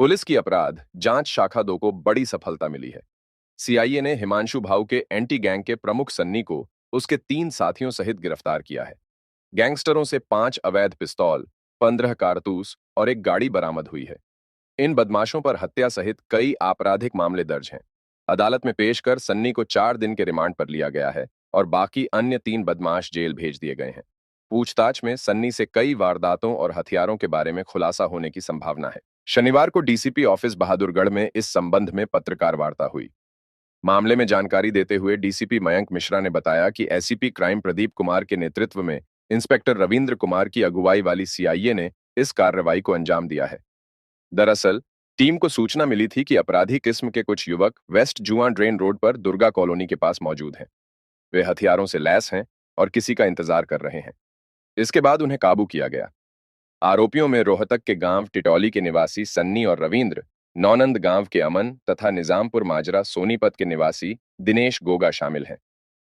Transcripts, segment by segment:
Police की अपराध जांच शाखा 2 को बड़ी सफलता मिली है। सीआईए ने हिमांशु भाऊ के एंटी गैंग के प्रमुख सन्नी को उसके 3 साथियों सहित गिरफ्तार किया है। गैंगस्टरों से 5 अवैध पिस्तौल, 15 कारतूस और एक गाड़ी बरामद हुई है। इन बदमाशों पर हत्या सहित कई आपराधिक मामले दर्ज हैं। अदालत में पेश कर सन्नी को 4 दिन के रिमांड पर लिया गया है और बाकी अन्य 3 बदमाश जेल भेज दिए गए हैं। पूछताछ में सन्नी से कई वारदातों और हथियारों के बारे में खुलासा होने की संभावना है। शनिवार को डीसीपी ऑफिस बहादुरगढ़ में इस संबंध में पत्रकार वार्ता हुई। मामले में जानकारी देते हुए डीसीपी मयंक मिश्रा ने बताया कि एसीपी क्राइम प्रदीप कुमार के नेतृत्व में इंस्पेक्टर रविंद्र कुमार की अगुवाई वाली सीआईए ने इस कार्रवाई को अंजाम दिया है। दरअसल टीम को सूचना मिली थी कि अपराधी किस्म के कुछ युवक वेस्ट जुआ ड्रेन रोड पर दुर्गा कॉलोनी के पास मौजूद हैं। वे हथियारों से लैस हैं और किसी का इंतजार कर रहे हैं। इसके बाद उन्हें काबू किया गया। आरोपियों में रोहतक के गांव टिटौली के निवासी सन्नी और रविंद्र, नौनंद गांव के अमन तथा निजामपुर माजरा सोनीपत के निवासी दिनेश गोगा शामिल हैं।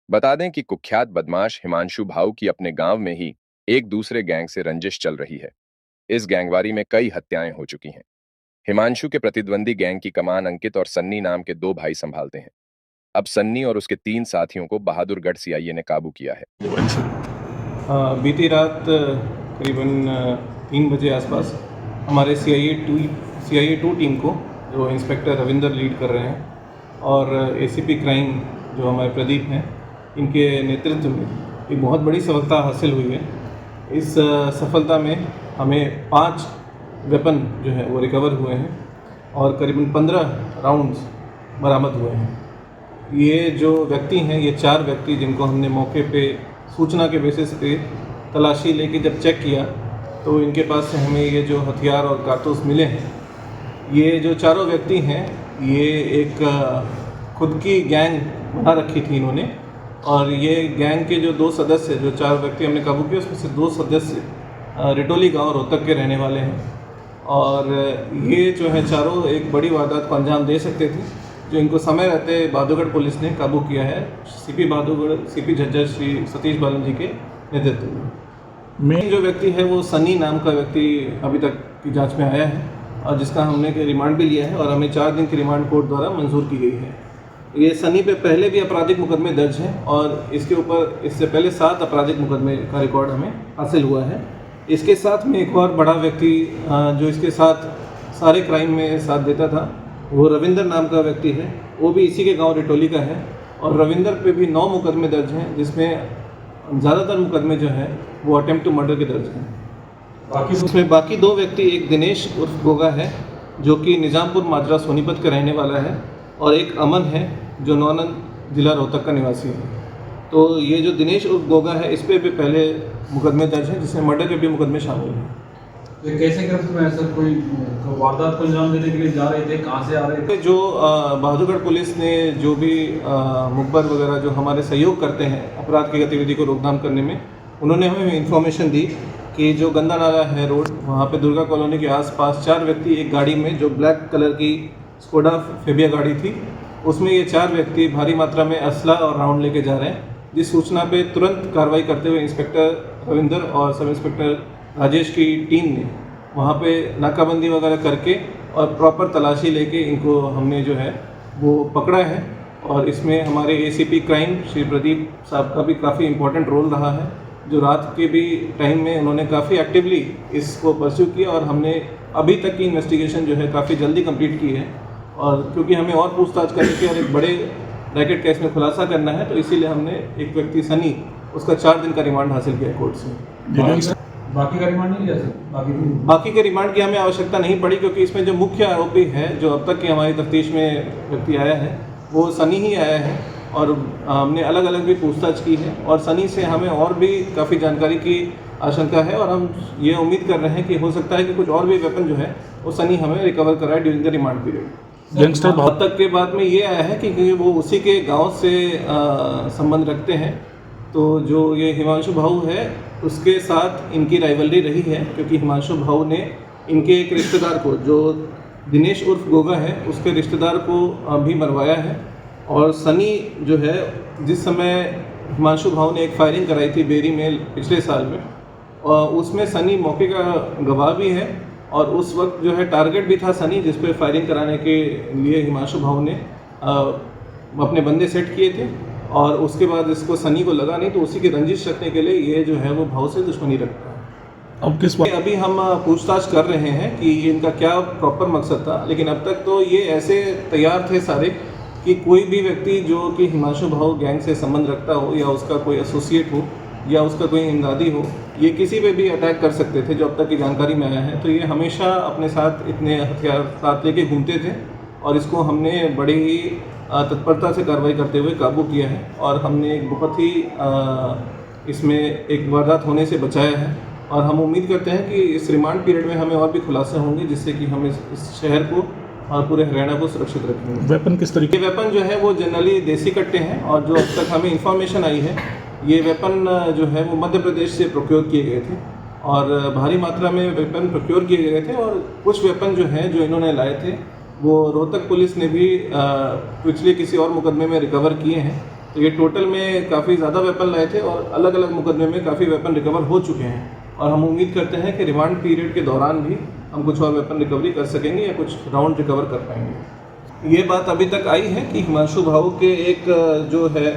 बता दें कि कुख्यात बदमाश हिमांशु भाऊ की अपने गांव में ही एक दूसरे गैंग से रंजिश चल रही है। इस गैंगवारी में कई हत्याएं हो चुकी हैं। हिमांशु के प्रतिद्वंदी गैंग की कमान अंकित और सन्नी नाम के 2 भाई संभालते हैं। अब सन्नी और उसके 3 साथियों को बहादुरगढ़ सीआईए ने काबू किया है। बीती रात करीबन 3 बजे आसपास हमारे सीआईए 2 टीम को, जो इंस्पेक्टर रविंदर लीड कर रहे हैं, और एसीपी क्राइम जो हमारे प्रदीप हैं, इनके नेतृत्व में एक बहुत बड़ी सफलता हासिल हुई है। इस सफलता में हमें 5 वेपन जो है वो रिकवर हुए हैं और करीबन 15 राउंड्स बरामद हुए हैं। ये जो व्यक्ति हैं, ये 4 व्यक्ति जिनको हमने मौके पे सूचना के बेसिस पे तलाशी लेके जब चेक किया तो इनके पास से हमें ये जो हथियार और कारतूस मिले हैं। ये जो चारों व्यक्ति हैं, ये एक खुद की गैंग बना रखी थी इन्होंने, और ये गैंग के जो 2 सदस्य, जो 4 व्यक्ति हमने काबू किए, उसमें से 2 सदस्य रिटोली गांव रोहतक के रहने वाले हैं। और ये जो है चारों एक बड़ी वारदात को अंजाम दे सकते थे, जो इनको समय रहते बहादुरगढ़ पुलिस ने काबू किया है, सीपी बहादुरगढ़ सीपी झज्जर श्री सतीश बालन जी के नेतृत्व में। मेन जो व्यक्ति है वो सनी नाम का व्यक्ति अभी तक की जांच में आया है और जिसका हमने रिमांड भी लिया है और हमें 4 दिन की रिमांड कोर्ट द्वारा मंजूर की गई है। ये सनी पे पहले भी आपराधिक मुकदमे दर्ज हैं और इसके ऊपर इससे पहले 7 आपराधिक मुकदमे का रिकॉर्ड हमें हासिल हुआ है। इसके साथ में एक और बड़ा व्यक्ति जो इसके साथ सारे क्राइम में साथ देता था, वो रविंदर नाम का व्यक्ति है। वो भी इसी के गांव रिटोली का है और रविंदर पे भी 9 मुकदमे दर्ज हैं, जिसमें ज़्यादातर मुकदमे जो हैं वो अटेम्प्ट टू मर्डर के दर्ज हैं। उसमें बाकी 2 व्यक्ति, एक दिनेश उर्फ गोगा है जो कि निजामपुर माजरा सोनीपत का रहने वाला है, और एक अमन है जो नौनंद जिला रोहतक का निवासी है। तो ये जो दिनेश उर्फ गोगा है, इस पर भी पहले मुकदमे दर्ज हैं, जिसमें मर्डर के भी मुकदमे शामिल हैं। तो कैसे गिरफ्त में सर, कोई वारदात को अंजाम देने के लिए जा रहे थे, कहाँ से आ रहे थे? जो बहादुरगढ़ पुलिस ने जो भी मुखबर वगैरह जो हमारे सहयोग करते हैं अपराध की गतिविधि को रोकथाम करने में, उन्होंने हमें इन्फॉर्मेशन दी कि जो गंदा नाला है रोड, वहाँ पे दुर्गा कॉलोनी के आसपास 4 व्यक्ति एक गाड़ी में, जो ब्लैक कलर की स्कोडा फेबिया गाड़ी थी, उसमें ये 4 व्यक्ति भारी मात्रा में असला और राउंड लेके जा रहे हैं। जिस सूचना पे तुरंत कार्रवाई करते हुए इंस्पेक्टर रविंदर और सब इंस्पेक्टर राजेश की टीम ने वहाँ पे नाकाबंदी वगैरह करके और प्रॉपर तलाशी लेके इनको हमने जो है वो पकड़ा है। और इसमें हमारे एसीपी क्राइम श्री प्रदीप साहब का भी काफ़ी इम्पोर्टेंट रोल रहा है, जो रात के भी टाइम में उन्होंने काफ़ी एक्टिवली इसको परस्यू किया और हमने अभी तक की इन्वेस्टिगेशन जो है काफ़ी जल्दी कंप्लीट की है। और क्योंकि हमें और पूछताछ करनी थी और एक बड़े रैकेट केस में खुलासा करना है, तो इसीलिए हमने एक व्यक्ति सनी, उसका 4 दिन का रिमांड हासिल किया कोर्ट से। बाकी का रिमांड नहीं लिया सर? बाकी के रिमांड की हमें आवश्यकता नहीं पड़ी, क्योंकि इसमें जो मुख्य आरोपी है, जो अब तक की हमारी तफ्तीश में व्यक्ति आया है, वो सनी ही आया है। और हमने अलग अलग भी पूछताछ की है और सनी से हमें और भी काफ़ी जानकारी की आशंका है और हम ये उम्मीद कर रहे हैं कि हो सकता है कि कुछ और भी वेपन जो है वो सनी हमें रिकवर कराए during the remand period. Gangster अब तक के बाद में ये आया है कि वो उसी के गाँव से संबंध रखते हैं। तो जो ये हिमांशु भाऊ है, उसके साथ इनकी राइवलरी रही है, क्योंकि हिमांशु भाऊ ने इनके एक रिश्तेदार को, जो दिनेश उर्फ गोगा है, उसके रिश्तेदार को भी मरवाया है। और सनी जो है, जिस समय हिमांशु भाऊ ने एक फायरिंग कराई थी बेरी में पिछले साल में, उसमें सनी मौके का गवाह भी है और उस वक्त जो है टारगेट भी था सनी, जिस पे फायरिंग कराने के लिए हिमांशु भाऊ ने अपने बंदे सेट किए थे। और उसके बाद इसको सनी को लगा नहीं, तो उसी की रंजिश रखने के लिए ये जो है वो भाव से दुश्मनी रखता है। अब किस बात अभी हम पूछताछ कर रहे हैं कि इनका क्या प्रॉपर मकसद था, लेकिन अब तक तो ये ऐसे तैयार थे सारे कि कोई भी व्यक्ति जो कि हिमांशु भाऊ गैंग से संबंध रखता हो या उसका कोई एसोसिएट हो या उसका कोई इमदादी हो, ये किसी पे भी अटैक कर सकते थे, जो अब तक की जानकारी में आया है। तो ये हमेशा अपने साथ इतने हथियार साथ लेके घूमते थे और इसको हमने बड़ी ही तत्परता से कार्रवाई करते हुए काबू किया है और हमने एक बहुत ही इसमें एक वारदात होने से बचाया है। और हम उम्मीद करते हैं कि इस रिमांड पीरियड में हमें और भी खुलासे होंगे, जिससे कि हम इस शहर को और पूरे हरियाणा को सुरक्षित रखेंगे। वेपन किस तरीके ये वेपन जो है वो जनरली देसी कट्टे हैं और जो अब तक हमें इंफॉर्मेशन आई है, ये वेपन जो है वो मध्य प्रदेश से प्रोक्योर किए गए थे और भारी मात्रा में वेपन प्रोक्योर किए गए थे। और कुछ वेपन जो हैं जो इन्होंने लाए थे वो रोहतक पुलिस ने भी पिछले किसी और मुकदमे में रिकवर किए हैं। तो ये टोटल में काफ़ी ज़्यादा वेपन लाए थे और अलग अलग मुकदमे में काफ़ी वेपन रिकवर हो चुके हैं। और हम उम्मीद करते हैं कि रिमांड पीरियड के दौरान भी हम कुछ और वेपन रिकवरी कर सकेंगे या कुछ राउंड रिकवर कर पाएंगे। ये बात अभी तक आई है कि हिमांशु भाऊ के एक जो है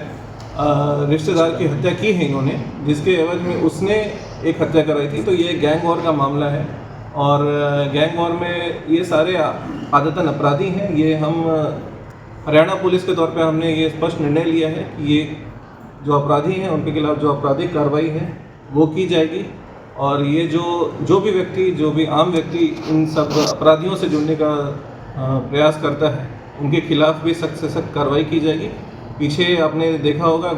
रिश्तेदार की हत्या की है इन्होंने, जिसके एवज में उसने एक हत्या कराई थी। तो ये गैंग वॉर का मामला है और गैंग वॉर में ये सारे आदतन अपराधी हैं। ये हम हरियाणा पुलिस के तौर पे हमने ये स्पष्ट निर्णय लिया है कि ये जो अपराधी हैं उनके खिलाफ जो आपराधिक कार्रवाई है वो की जाएगी और ये जो भी व्यक्ति, जो भी आम व्यक्ति इन सब अपराधियों से जुड़ने का प्रयास करता है, उनके खिलाफ भी सख्त से सख्त कार्रवाई की जाएगी। पीछे आपने देखा होगा